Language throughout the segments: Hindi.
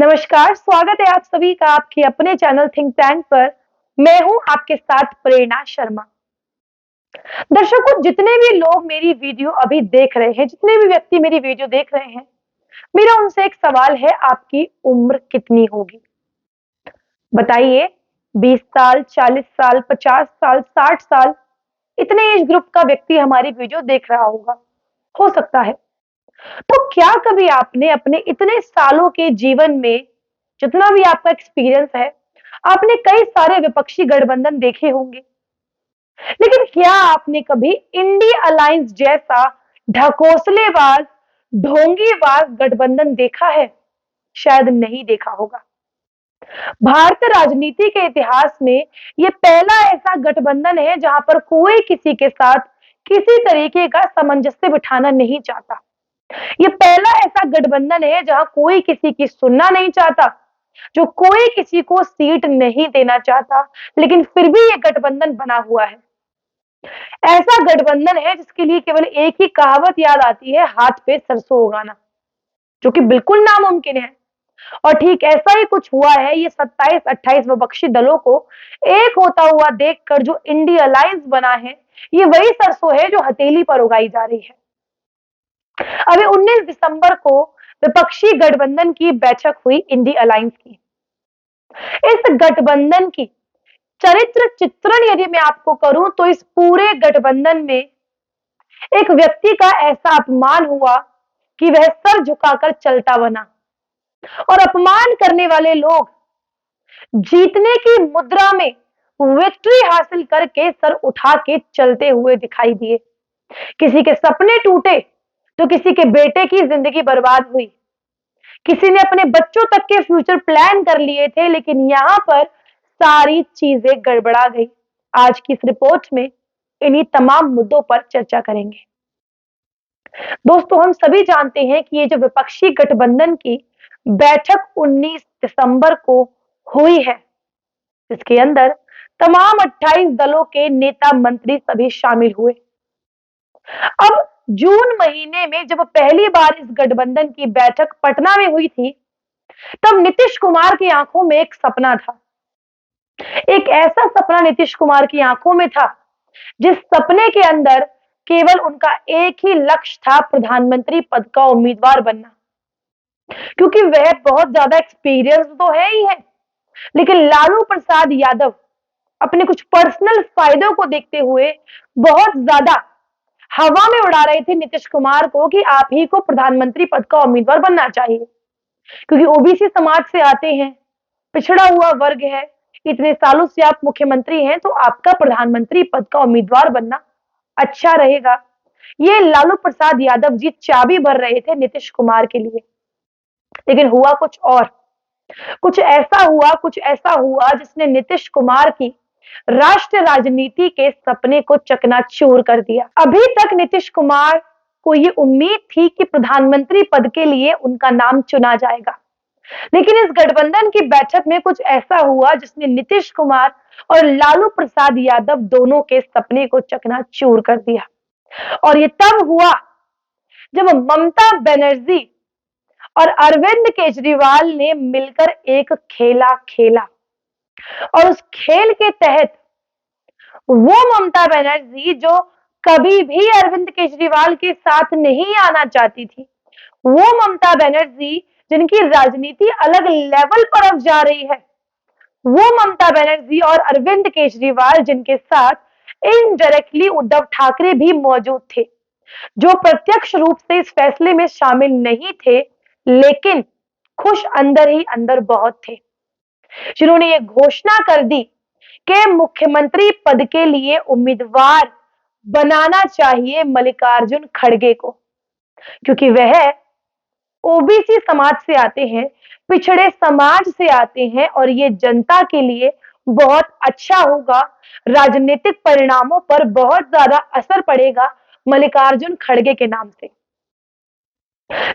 नमस्कार, स्वागत है आप सभी का आपके अपने चैनल थिंक टैंक पर। मैं हूं आपके साथ प्रेरणा शर्मा। दर्शकों, जितने भी लोग मेरी वीडियो अभी देख रहे हैं, जितने भी व्यक्ति मेरी वीडियो देख रहे हैं, मेरा उनसे एक सवाल है, आपकी उम्र कितनी होगी? बताइए। 20 साल, 40 साल, 50 साल, 60 साल, इतने एज ग्रुप का व्यक्ति हमारी वीडियो देख रहा होगा, हो सकता है। तो क्या कभी आपने अपने इतने सालों के जीवन में, जितना भी आपका एक्सपीरियंस है, आपने कई सारे विपक्षी गठबंधन देखे होंगे, लेकिन क्या आपने कभी इंडी अलायंस जैसा ढकोसलेबाज, ढोंगीबाज गठबंधन देखा है? शायद नहीं देखा होगा। भारतीय राजनीति के इतिहास में यह पहला ऐसा गठबंधन है जहां पर कोई किसी के साथ किसी तरीके का सामंजस्य बिठाना नहीं चाहता। ये पहला ऐसा गठबंधन है जहां कोई किसी की सुनना नहीं चाहता, जो कोई किसी को सीट नहीं देना चाहता, लेकिन फिर भी ये गठबंधन बना हुआ है। ऐसा गठबंधन है जिसके लिए केवल एक ही कहावत याद आती है, हाथ पे सरसों उगाना, जो कि बिल्कुल नामुमकिन है। और ठीक ऐसा ही कुछ हुआ है। ये 27-28 विपक्षी दलों को एक होता हुआ देखकर जो इंडी अलायंस बना है, ये वही सरसों है जो हथेली पर उगाई जा रही है। अभी 19 दिसंबर को विपक्षी गठबंधन की बैठक हुई इंडी अलायंस की। इस गठबंधन की चरित्र चित्रण यदि मैं आपको करूं तो इस पूरे गठबंधन में एक व्यक्ति का ऐसा अपमान हुआ कि वह सर झुकाकर चलता बना, और अपमान करने वाले लोग जीतने की मुद्रा में विक्ट्री हासिल करके सर उठा के चलते हुए दिखाई दिए। किसी के सपने टूटे तो किसी के बेटे की जिंदगी बर्बाद हुई, किसी ने अपने बच्चों तक के फ्यूचर प्लान कर लिए थे, लेकिन यहां पर सारी चीजें गड़बड़ा गई। आज की इस रिपोर्ट में इन्हीं तमाम मुद्दों पर चर्चा करेंगे। दोस्तों, हम सभी जानते हैं कि ये जो विपक्षी गठबंधन की बैठक 19 दिसंबर को हुई है, जिसके अंदर तमाम 28 दलों के नेता मंत्री सभी शामिल हुए। अब जून महीने में जब पहली बार इस गठबंधन की बैठक पटना में हुई थी, तब नीतीश कुमार की आंखों में एक सपना था। एक ऐसा सपना नीतीश कुमार की आंखों में था जिस सपने के अंदर केवल उनका एक ही लक्ष्य था, प्रधानमंत्री पद का उम्मीदवार बनना। क्योंकि वह बहुत ज्यादा एक्सपीरियंस तो है ही है, लेकिन लालू प्रसाद यादव अपने कुछ पर्सनल फायदों को देखते हुए बहुत ज्यादा हवा में उड़ा रहे थे नीतीश कुमार को कि आप ही को प्रधानमंत्री पद का उम्मीदवार बनना चाहिए, क्योंकि ओबीसी समाज से आते हैं, पिछड़ा हुआ वर्ग है, इतने सालों से आप मुख्यमंत्री हैं, तो आपका प्रधानमंत्री पद का उम्मीदवार बनना अच्छा रहेगा। ये लालू प्रसाद यादव जी चाबी भर रहे थे नीतीश कुमार के लिए। लेकिन हुआ कुछ और, कुछ ऐसा हुआ जिसने नीतीश कुमार की राष्ट्र राजनीति के सपने को चकनाचूर कर दिया। अभी तक नीतीश कुमार को ये उम्मीद थी कि प्रधानमंत्री पद के लिए उनका नाम चुना जाएगा, लेकिन इस गठबंधन की बैठक में कुछ ऐसा हुआ जिसने नीतीश कुमार और लालू प्रसाद यादव दोनों के सपने को चकनाचूर कर दिया। और ये तब हुआ जब ममता बनर्जी और अरविंद केजरीवाल ने मिलकर एक खेला खेला, और उस खेल के तहत वो ममता बनर्जी जो कभी भी अरविंद केजरीवाल के साथ नहीं आना चाहती थी, वो ममता बनर्जी जिनकी राजनीति अलग लेवल पर अब जा रही है, वो ममता बनर्जी और अरविंद केजरीवाल जिनके साथ इनडायरेक्टली उद्धव ठाकरे भी मौजूद थे, जो प्रत्यक्ष रूप से इस फैसले में शामिल नहीं थे, लेकिन खुश अंदर ही अंदर बहुत थे, जिन्होंने ये घोषणा कर दी कि मुख्यमंत्री पद के लिए उम्मीदवार बनाना चाहिए मल्लिकार्जुन खड़गे को, क्योंकि वह ओबीसी समाज से आते हैं, पिछड़े समाज से आते हैं, और ये जनता के लिए बहुत अच्छा होगा, राजनीतिक परिणामों पर बहुत ज्यादा असर पड़ेगा मल्लिकार्जुन खड़गे के नाम से।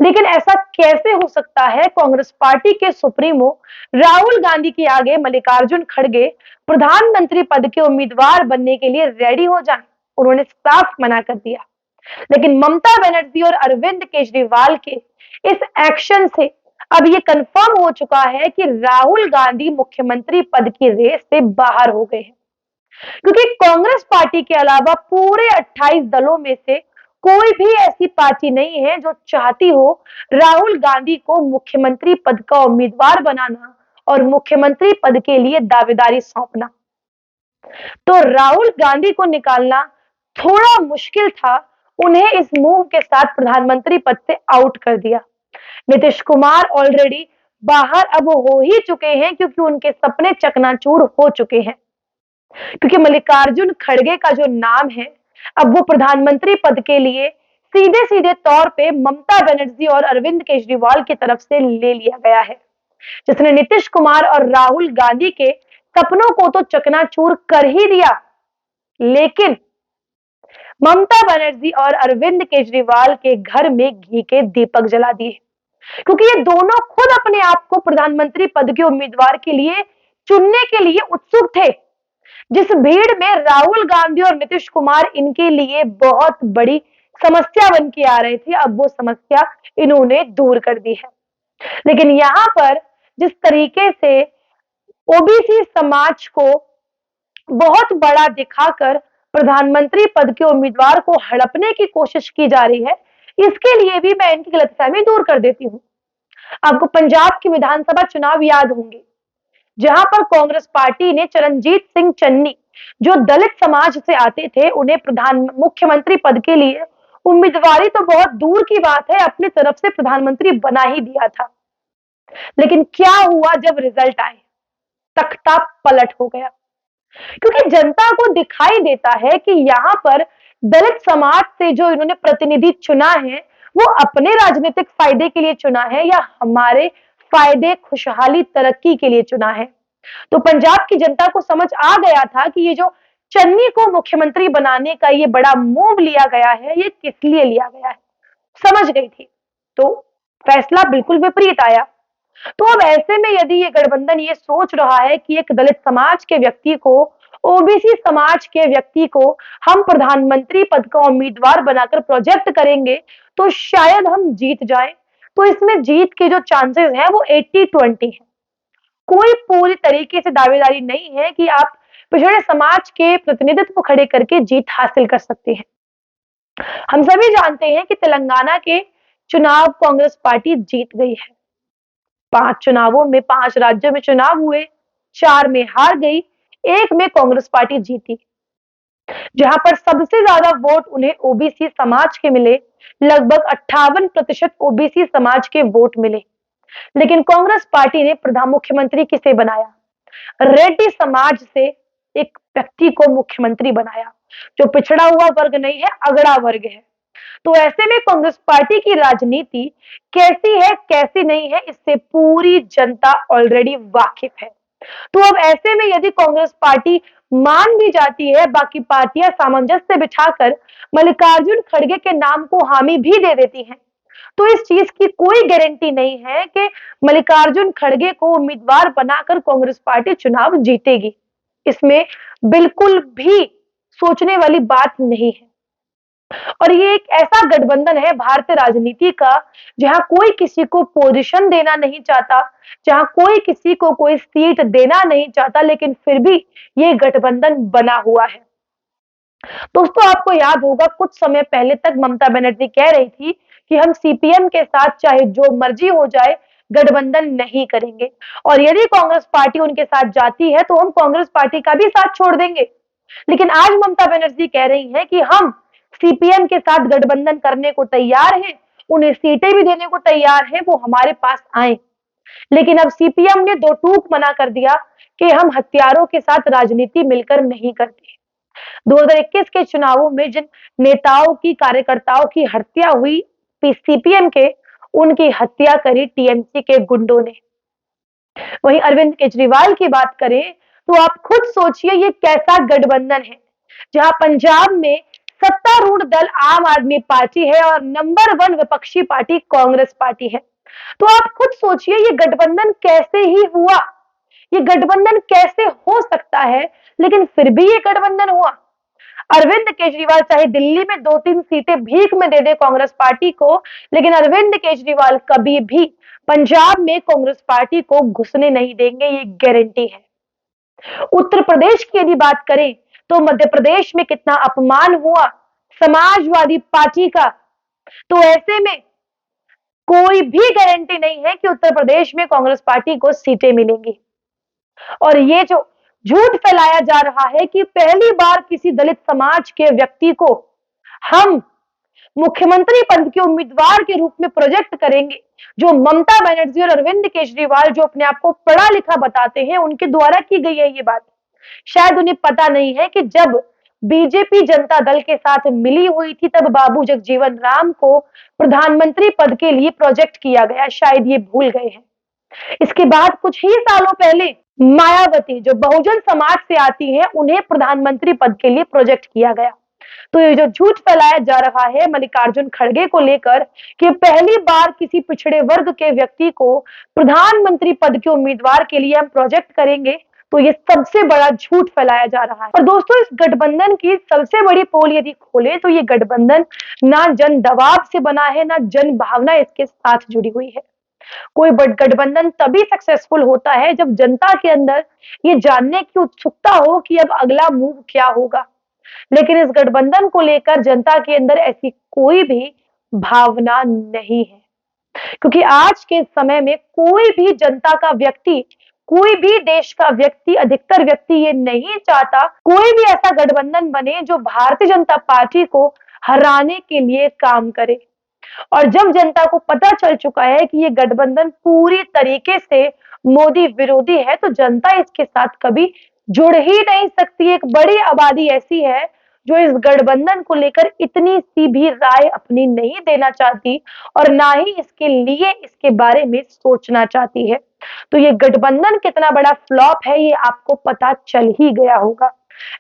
लेकिन ऐसा कैसे हो सकता है? कांग्रेस पार्टी के सुप्रीमो राहुल गांधी के आगे मल्लिकार्जुन खड़गे प्रधानमंत्री पद के उम्मीदवार बनने के लिए रेडी हो जाएं, उन्होंने साफ मना कर दिया। लेकिन ममता बनर्जी और अरविंद केजरीवाल के इस एक्शन से अब ये कंफर्म हो चुका है कि राहुल गांधी मुख्यमंत्री पद की रेस से बाहर हो गए हैं, क्योंकि कांग्रेस पार्टी के अलावा पूरे 28 दलों में से कोई भी ऐसी पार्टी नहीं है जो चाहती हो राहुल गांधी को मुख्यमंत्री पद का उम्मीदवार बनाना और मुख्यमंत्री पद के लिए दावेदारी सौंपना। तो राहुल गांधी को निकालना थोड़ा मुश्किल था, उन्हें इस मूव के साथ प्रधानमंत्री पद से आउट कर दिया। नीतीश कुमार ऑलरेडी बाहर अब हो ही चुके हैं, क्योंकि उनके सपने चकनाचूर हो चुके हैं, क्योंकि मल्लिकार्जुन खड़गे का जो नाम है अब वो प्रधानमंत्री पद के लिए सीधे सीधे तौर पे ममता बनर्जी और अरविंद केजरीवाल की तरफ से ले लिया गया है, जिसने नीतीश कुमार और राहुल गांधी के सपनों को तो चकनाचूर कर ही दिया, लेकिन ममता बनर्जी और अरविंद केजरीवाल के घर में घी के दीपक जला दिए, क्योंकि ये दोनों खुद अपने आप को प्रधानमंत्री पद के उम्मीदवार के लिए चुनने के लिए उत्सुक थे। जिस भीड़ में राहुल गांधी और नीतीश कुमार इनके लिए बहुत बड़ी समस्या बन के आ रहे थे, अब वो समस्या इन्होंने दूर कर दी है। लेकिन यहाँ पर जिस तरीके से ओबीसी समाज को बहुत बड़ा दिखाकर प्रधानमंत्री पद के उम्मीदवार को हड़पने की कोशिश की जा रही है, इसके लिए भी मैं इनकी गलतफहमी दूर कर देती हूँ। आपको पंजाब के विधानसभा चुनाव याद होंगे, जहां पर कांग्रेस पार्टी ने चरणजीत सिंह चन्नी, जो दलित समाज से आते थे, उन्हें मुख्यमंत्री पद के लिए उम्मीदवारी तो बहुत दूर की बात है, अपनी तरफ से प्रधानमंत्री बना ही दिया था। लेकिन क्या हुआ जब रिजल्ट आए? तख्ता पलट हो गया, क्योंकि जनता को दिखाई देता है कि यहाँ पर दलित समाज से जो इन्होंने प्रतिनिधि चुना है, वो अपने राजनीतिक फायदे के लिए चुना है या हमारे फायदे, खुशहाली, तरक्की के लिए चुना है। तो पंजाब की जनता को समझ आ गया था कि ये जो चन्नी को मुख्यमंत्री बनाने का ये बड़ा मूव लिया गया है, ये किस लिए लिया गया है, समझ गई थी। तो फैसला बिल्कुल विपरीत आया। तो अब ऐसे में यदि ये गठबंधन ये सोच रहा है कि एक दलित समाज के व्यक्ति को, ओबीसी समाज के व्यक्ति को हम प्रधानमंत्री पद का उम्मीदवार बनाकर प्रोजेक्ट करेंगे तो शायद हम जीत जाएं, तो इसमें जीत के जो चांसेस हैं वो 80-20 है। कोई पूरी तरीके से दावेदारी नहीं है कि आप पिछड़े समाज के प्रतिनिधित्व खड़े करके जीत हासिल कर सकते हैं। हम सभी जानते हैं कि तेलंगाना के चुनाव कांग्रेस पार्टी जीत गई है। 5 चुनावों में 5 राज्यों में चुनाव हुए, 4 में हार गई, 1 में कांग्रेस पार्टी जीती, जहां पर सबसे ज्यादा वोट उन्हें ओबीसी समाज के मिले, लगभग 58% ओबीसी समाज के वोट मिले। लेकिन कांग्रेस पार्टी ने प्रधान मुख्यमंत्री किसे बनाया? रेड्डी समाज से एक व्यक्ति को मुख्यमंत्री बनाया, जो पिछड़ा हुआ वर्ग नहीं है, अगड़ा वर्ग है। तो ऐसे में कांग्रेस पार्टी की राजनीति कैसी है, कैसी नहीं है, इससे पूरी जनता ऑलरेडी वाकिफ है। तो अब ऐसे में यदि कांग्रेस पार्टी मान भी जाती है, बाकी पार्टियां सामंजस्य बिठाकर मल्लिकार्जुन खड़गे के नाम को हामी भी दे देती हैं, तो इस चीज की कोई गारंटी नहीं है कि मल्लिकार्जुन खड़गे को उम्मीदवार बनाकर कांग्रेस पार्टी चुनाव जीतेगी। इसमें बिल्कुल भी सोचने वाली बात नहीं है। और ये एक ऐसा गठबंधन है भारतीय राजनीति का, जहां कोई किसी को पोजीशन देना नहीं चाहता, जहां कोई किसी को कोई सीट देना नहीं चाहता, लेकिन फिर भी ये गठबंधन बना हुआ है। दोस्तों, आपको याद होगा कुछ समय पहले तक ममता बनर्जी कह रही थी कि हम सीपीएम के साथ चाहे जो मर्जी हो जाए, गठबंधन नहीं करेंगे, और यदि कांग्रेस पार्टी उनके साथ जाती है तो हम कांग्रेस पार्टी का भी साथ छोड़ देंगे। लेकिन आज ममता बनर्जी कह रही हैं कि हम सीपीएम के साथ गठबंधन करने को तैयार हैं, उन्हें सीटें भी देने को तैयार हैं, वो हमारे पास आए। लेकिन अब सीपीएम ने दो टूक मना कर दिया कि हम हथियारों के साथ राजनीति मिलकर नहीं करते। 2021 के चुनावों में जिन नेताओं की, कार्यकर्ताओं की हत्या हुई सीपीएम के, उनकी हत्या करी टीएमसी के गुंडों ने। वहीं अरविंद केजरीवाल की बात करें तो आप खुद सोचिए ये कैसा गठबंधन है, जहां पंजाब में सत्तारूढ़ दल आम आदमी पार्टी है और नंबर 1 विपक्षी पार्टी कांग्रेस पार्टी है। तो आप खुद सोचिए ये गठबंधन कैसे ही हुआ, ये गठबंधन कैसे हो सकता है, लेकिन फिर भी ये गठबंधन हुआ। अरविंद केजरीवाल चाहे दिल्ली में 2-3 सीटें भीख में दे दे कांग्रेस पार्टी को, लेकिन अरविंद केजरीवाल कभी भी पंजाब में कांग्रेस पार्टी को घुसने नहीं देंगे, ये गारंटी है। उत्तर प्रदेश की यदि बात करें तो मध्य प्रदेश में कितना अपमान हुआ समाजवादी पार्टी का, तो ऐसे में कोई भी गारंटी नहीं है कि उत्तर प्रदेश में कांग्रेस पार्टी को सीटें मिलेंगी। और ये जो झूठ फैलाया जा रहा है कि पहली बार किसी दलित समाज के व्यक्ति को हम मुख्यमंत्री पद के उम्मीदवार के रूप में प्रोजेक्ट करेंगे, जो ममता बनर्जी और अरविंद केजरीवाल जो अपने आप को पढ़ा लिखा बताते हैं, उनके द्वारा की गई है ये बात। शायद उन्हें पता नहीं है कि जब बीजेपी जनता दल के साथ मिली हुई थी तब बाबू जगजीवन राम को प्रधानमंत्री पद के लिए प्रोजेक्ट किया गया, शायद ये भूल गए हैं। इसके बाद कुछ ही सालों पहले मायावती जो बहुजन समाज से आती है, उन्हें प्रधानमंत्री पद के लिए प्रोजेक्ट किया गया। तो ये जो झूठ फैलाया जा रहा है मल्लिकार्जुन खड़गे को लेकर कि पहली बार किसी पिछड़े वर्ग के व्यक्ति को प्रधानमंत्री पद के उम्मीदवार के लिए हम प्रोजेक्ट करेंगे, तो ये सबसे बड़ा झूठ फैलाया जा रहा है। और दोस्तों, इस गठबंधन की सबसे बड़ी पोल यदि खोले तो ये गठबंधन ना जन दबाव से बना है, ना जन भावना इसके साथ जुड़ी हुई है। कोई गठबंधन तभी सक्सेसफुल होता है जब जनता के अंदर ये जानने की उत्सुकता हो कि अब अगला मूव क्या होगा। लेकिन इस गठबंधन को लेकर जनता के अंदर ऐसी कोई भी भावना नहीं है, क्योंकि आज के समय में कोई भी जनता का व्यक्ति, कोई भी देश का व्यक्ति, अधिकतर व्यक्ति ये नहीं चाहता कोई भी ऐसा गठबंधन बने जो भारतीय जनता पार्टी को हराने के लिए काम करे। और जब जनता को पता चल चुका है कि ये गठबंधन पूरी तरीके से मोदी विरोधी है, तो जनता इसके साथ कभी जुड़ ही नहीं सकती। एक बड़ी आबादी ऐसी है जो इस गठबंधन को लेकर इतनी सी भी राय अपनी नहीं देना चाहती और ना ही इसके लिए इसके बारे में सोचना चाहती है। तो ये गठबंधन कितना बड़ा फ्लॉप है ये आपको पता चल ही गया होगा।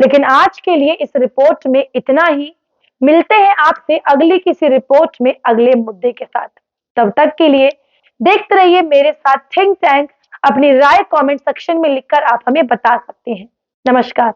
लेकिन आज के लिए इस रिपोर्ट में इतना ही। मिलते हैं आपसे अगली किसी रिपोर्ट में अगले मुद्दे के साथ। तब तक के लिए देखते रहिए मेरे साथ थिंक टैंक। अपनी राय कमेंट सेक्शन में लिखकर आप हमें बता सकते हैं। नमस्कार।